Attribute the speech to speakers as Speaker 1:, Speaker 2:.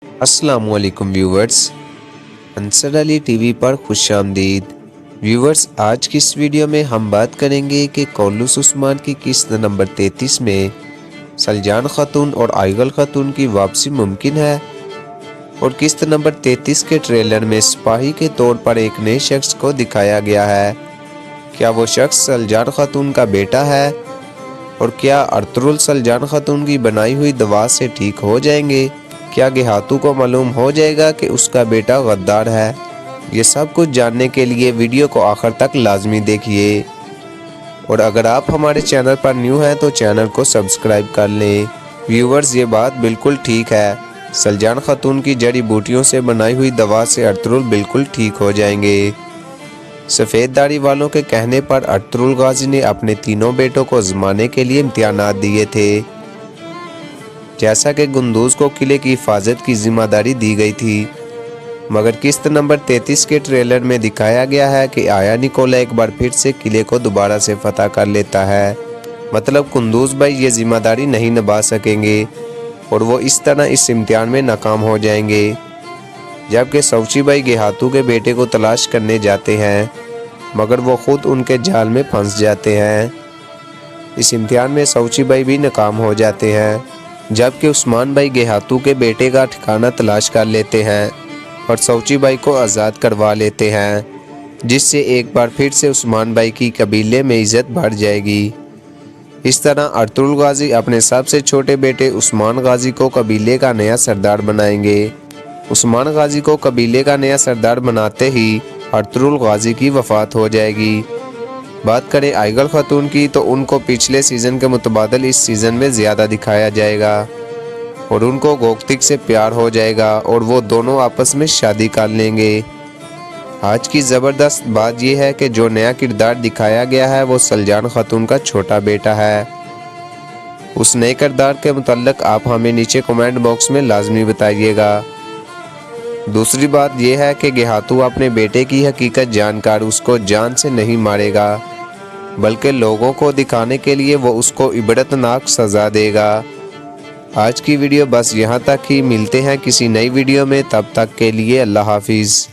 Speaker 1: अस्सलाम वालेकुम viewers, Ansar Ali TV पर खुश आमदीद। व्यूवर्स, आज की इस वीडियो में हम बात करेंगे कि कौलुस उस्मान की किस्त नंबर 33 में सलजान खातून और आइगल खातून की वापसी मुमकिन है। और किस्त नंबर 33 के ट्रेलर में सिपाही के तौर पर एक नए शख्स को दिखाया गया है। क्या वो शख्स सलजान खातून का बेटा है? और क्या अर्तुगरुल सलजान खातून की बनाई हुई दवा से ठीक हो जाएंगे? क्या गेहातू को मालूम हो जाएगा कि उसका बेटा गद्दार है? ये सब कुछ जानने के लिए वीडियो को आखिर तक लाजमी देखिए। और अगर आप हमारे चैनल पर न्यू हैं तो चैनल को सब्सक्राइब कर लें। व्यूवर्स, ये बात बिल्कुल ठीक है, सलजान खातून की जड़ी बूटियों से बनाई हुई दवा से अर्तुगरुल बिल्कुल ठीक हो जाएंगे। सफ़ेद दाढ़ी वालों के कहने पर अर्तुगरुल गाजी ने अपने तीनों बेटों को आजमाने के लिए इम्तिहानात दिए थे। जैसा कि गुंदूज को किले की हिफाजत की जिम्मेदारी दी गई थी, मगर किस्त नंबर 33 के ट्रेलर में दिखाया गया है कि आया निकोला एक बार फिर से किले को दोबारा से फतह कर लेता है। मतलब कुंदूज भाई ये जिम्मेदारी नहीं निभा सकेंगे और वो इस तरह इस इम्तिहान में नाकाम हो जाएंगे। जबकि सौची भाई गेहातू के बेटे को तलाश करने जाते हैं, मगर वो खुद उनके जाल में फंस जाते हैं। इस इम्तिहान में सौची भाई भी नाकाम हो जाते हैं, जबकि उस्मान भाई गेहातू के बेटे का ठिकाना तलाश कर लेते हैं और सौची भाई को आज़ाद करवा लेते हैं, जिससे एक बार फिर से उस्मान भाई की कबीले में इज़्ज़त बढ़ जाएगी। इस तरह अर्तुगरुल गाजी अपने सबसे छोटे बेटे उस्मान गाजी को कबीले का नया सरदार बनाएंगे। उस्मान गाजी को कबीले का नया सरदार बनाते ही अर्तुगरुल गाजी की वफ़ात हो जाएगी। बात करें आइगल खातून की, तो उनको पिछले सीज़न के मुतबादिल इस सीज़न में ज़्यादा दिखाया जाएगा और उनको गोगतिक से प्यार हो जाएगा और वो दोनों आपस में शादी कर लेंगे। आज की ज़बरदस्त बात यह है कि जो नया किरदार दिखाया गया है वो सलजान खातून का छोटा बेटा है। उस नए किरदार के मुतल्लिक आप हमें नीचे कमेंट बॉक्स में लाजमी बताइएगा। दूसरी बात यह है कि गेहातू अपने बेटे की हकीकत जानकर उसको जान से नहीं मारेगा, बल्कि लोगों को दिखाने के लिए वो उसको इबरतनाक सज़ा देगा। आज की वीडियो बस यहाँ तक ही। मिलते हैं किसी नई वीडियो में, तब तक के लिए अल्लाह हाफिज़।